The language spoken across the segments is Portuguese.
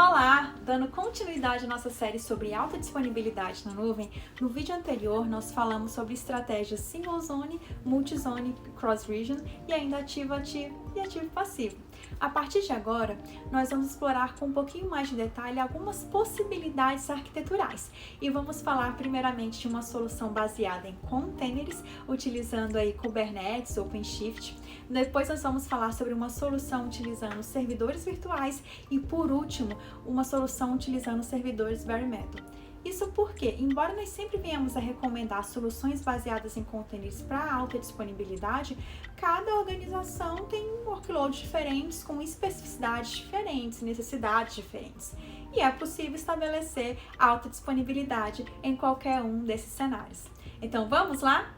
Olá! Dando continuidade à nossa série sobre alta disponibilidade na nuvem, no vídeo anterior nós falamos sobre estratégias Single Zone, Multi-Zone, Cross-Region e ainda ativo-ativo e ativo-passivo. A partir de agora, nós vamos explorar com um pouquinho mais de detalhe algumas possibilidades arquiteturais e vamos falar primeiramente de uma solução baseada em containers, utilizando aí Kubernetes, OpenShift. Depois nós vamos falar sobre uma solução utilizando servidores virtuais e, por último, uma solução utilizando servidores bare metal. Isso porque, embora nós sempre venhamos a recomendar soluções baseadas em containers para alta disponibilidade, cada organização tem workloads diferentes, com especificidades diferentes, necessidades diferentes. E é possível estabelecer alta disponibilidade em qualquer um desses cenários. Então, vamos lá?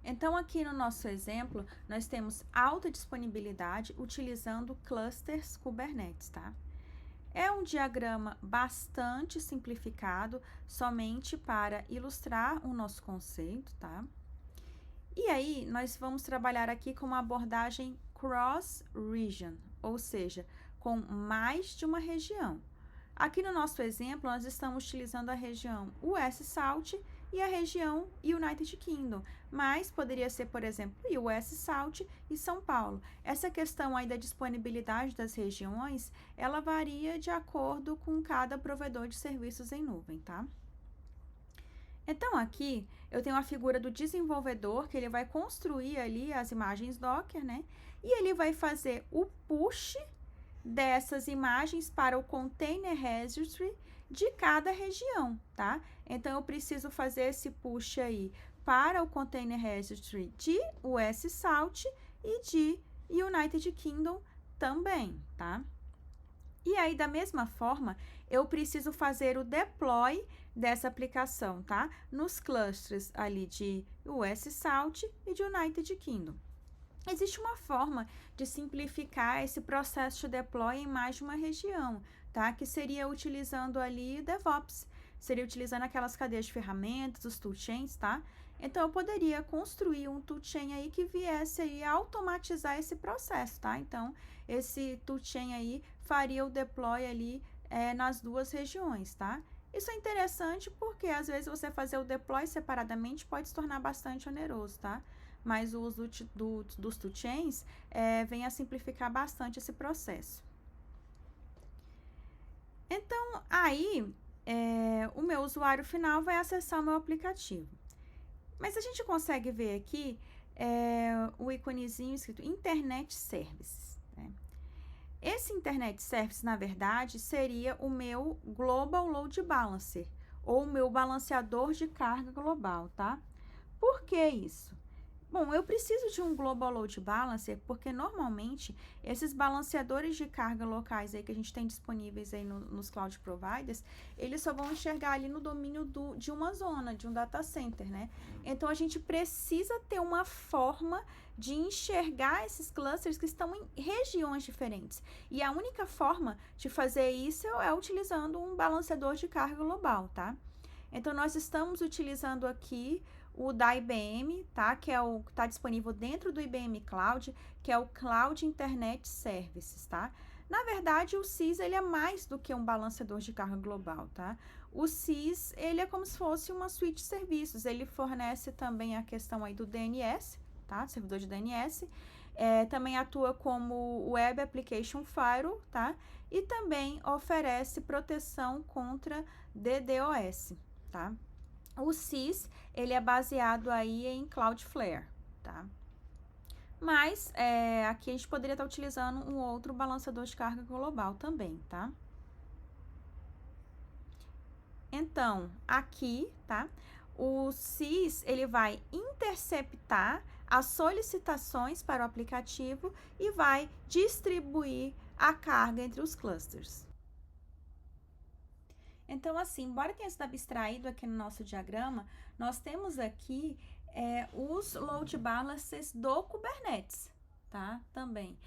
Então, aqui no nosso exemplo, nós temos alta disponibilidade utilizando clusters Kubernetes, tá? É um diagrama bastante simplificado, somente para ilustrar o nosso conceito, tá? E aí, nós vamos trabalhar aqui com uma abordagem cross-region, ou seja, com mais de uma região. Aqui no nosso exemplo, nós estamos utilizando a região US South e a região United Kingdom, mas poderia ser, por exemplo, US South e São Paulo. Essa questão aí da disponibilidade das regiões, ela varia de acordo com cada provedor de serviços em nuvem, tá? Então, aqui, eu tenho a figura do desenvolvedor, que ele vai construir ali as imagens Docker, né? E ele vai fazer o push dessas imagens para o Container Registry de cada região, tá? Então, eu preciso fazer esse push aí para o Container Registry de US South e de United Kingdom também, tá? E aí, da mesma forma, eu preciso fazer o deploy dessa aplicação, tá? Nos clusters ali de US South e de United Kingdom. Existe uma forma de simplificar esse processo de deploy em mais de uma região, tá? Que seria utilizando ali DevOps, seria utilizando aquelas cadeias de ferramentas, os toolchains, tá? Então, eu poderia construir um toolchain aí que viesse aí automatizar esse processo, tá? Então, esse toolchain aí faria o deploy ali nas duas regiões, tá? Isso é interessante porque, às vezes, você fazer o deploy separadamente pode se tornar bastante oneroso, tá? Mas o uso dos toolchains vem a simplificar bastante esse processo. Então, aí, o meu usuário final vai acessar o meu aplicativo. Mas a gente consegue ver aqui o íconezinho escrito Internet Services, né? Esse Internet Service, na verdade, seria o meu Global Load Balancer, ou o meu balanceador de carga global, tá? Por que isso? Bom, eu preciso de um Global Load Balancer porque, normalmente, esses balanceadores de carga locais aí que a gente tem disponíveis aí nos Cloud Providers, eles só vão enxergar ali no domínio de uma zona, de um data center, né? Então, a gente precisa ter uma forma de enxergar esses clusters que estão em regiões diferentes. E a única forma de fazer isso é utilizando um balanceador de carga global, tá? Então, nós estamos utilizando aqui o da IBM, tá? Que é o que está disponível dentro do IBM Cloud, que é o Cloud Internet Services, tá? Na verdade, o CIS, ele é mais do que um balanceador de carga global, tá? O CIS, ele é como se fosse uma suite de serviços, ele fornece também a questão aí do DNS, tá? Servidor de DNS, também atua como Web Application Firewall, tá? E também oferece proteção contra DDoS, tá? O CIS, ele é baseado aí em Cloudflare, tá? Mas, aqui a gente poderia estar utilizando um outro balanceador de carga global também, tá? Então, aqui, tá? O CIS, ele vai interceptar as solicitações para o aplicativo e vai distribuir a carga entre os clusters. Então, assim, embora tenha sido abstraído aqui no nosso diagrama, nós temos aqui os load balancers do Kubernetes, tá? Também,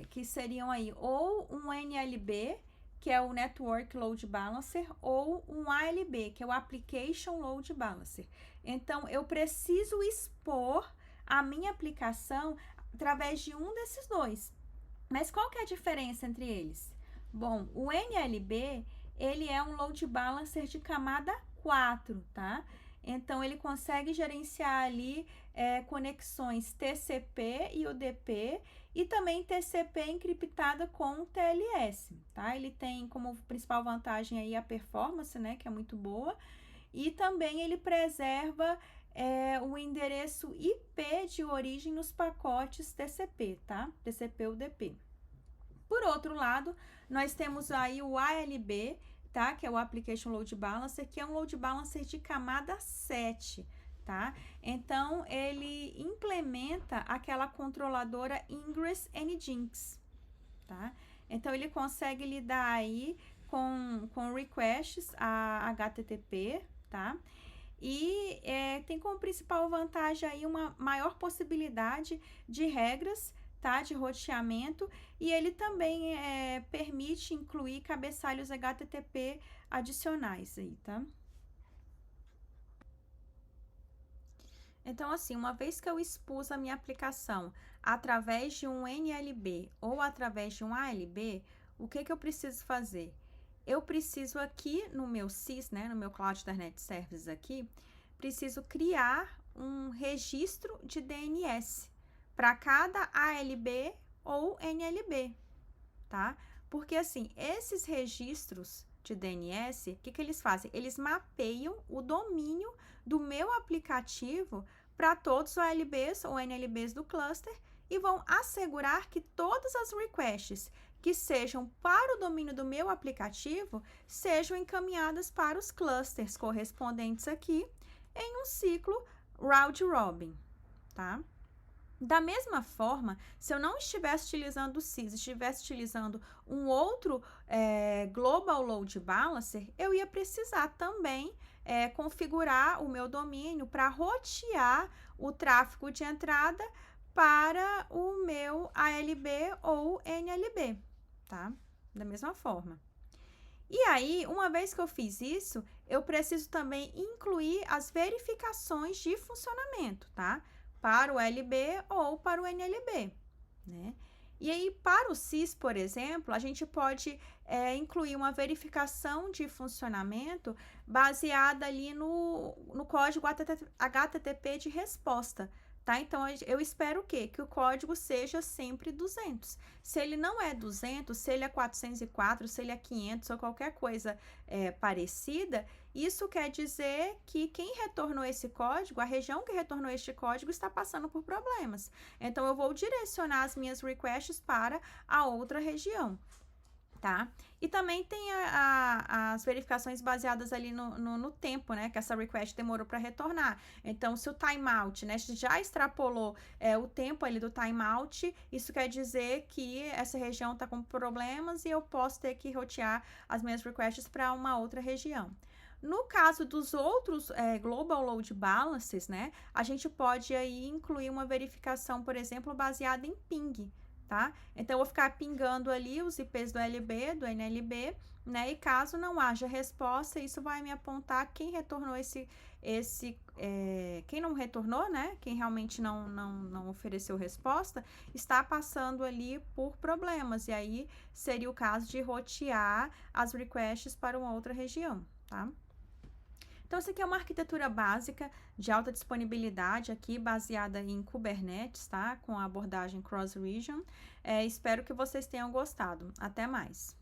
que seriam aí ou um NLB, que é o Network Load Balancer, ou um ALB, que é o Application Load Balancer. Então, eu preciso expor a minha aplicação através de um desses dois. Mas qual que é a diferença entre eles? Bom, o NLB, ele é um load balancer de camada 4, tá? Então, ele consegue gerenciar ali conexões TCP e UDP e também TCP encriptada com TLS, tá? Ele tem como principal vantagem aí a performance, né, que é muito boa, e também ele preserva o endereço IP de origem nos pacotes TCP, tá? TCP-UDP. Por outro lado, nós temos aí o ALB, tá? Que é o Application Load Balancer, que é um load balancer de camada 7, tá? Então, ele implementa aquela controladora Ingress and Jinx, tá? Então, ele consegue lidar aí com requests a HTTP, tá? E tem como principal vantagem aí uma maior possibilidade de regras, tá, de roteamento, e ele também permite incluir cabeçalhos HTTP adicionais aí, tá? Então, assim, uma vez que eu expus a minha aplicação através de um NLB ou através de um ALB, o que eu preciso fazer? Eu preciso aqui no meu CIS, né, no meu Cloud Internet Services aqui, preciso criar um registro de DNS para cada ALB ou NLB, tá? Porque assim, esses registros de DNS, o que eles fazem? Eles mapeiam o domínio do meu aplicativo para todos os ALBs ou NLBs do cluster e vão assegurar que todas as requests que sejam para o domínio do meu aplicativo sejam encaminhadas para os clusters correspondentes aqui em um ciclo round robin, tá? Da mesma forma, se eu não estivesse utilizando o CIS, estivesse utilizando um outro Global Load Balancer, eu ia precisar também configurar o meu domínio para rotear o tráfego de entrada para o meu ALB ou NLB, tá? Da mesma forma. E aí, uma vez que eu fiz isso, eu preciso também incluir as verificações de funcionamento, tá? Para o LB ou para o NLB, né? E aí, para o CIS, por exemplo, a gente pode incluir uma verificação de funcionamento baseada ali no código HTTP de resposta, tá? Então, eu espero o quê? Que o código seja sempre 200. Se ele não é 200, se ele é 404, se ele é 500 ou qualquer coisa parecida, isso quer dizer que quem retornou esse código, a região que retornou este código, está passando por problemas. Então, eu vou direcionar as minhas requests para a outra região, tá? E também tem as verificações baseadas ali no tempo, né? Que essa request demorou para retornar. Então, se o timeout, né, já extrapolou o tempo ali do timeout, isso quer dizer que essa região está com problemas e eu posso ter que rotear as minhas requests para uma outra região. No caso dos outros Global Load Balances, né, a gente pode aí incluir uma verificação, por exemplo, baseada em ping, tá? Então, eu vou ficar pingando ali os IPs do LB, do NLB, né, e caso não haja resposta, isso vai me apontar quem retornou quem não retornou, né, quem realmente não ofereceu resposta, está passando ali por problemas, e aí seria o caso de rotear as requests para uma outra região, tá? Então, essa aqui é uma arquitetura básica de alta disponibilidade aqui, baseada em Kubernetes, tá? Com a abordagem cross-region. Espero que vocês tenham gostado. Até mais!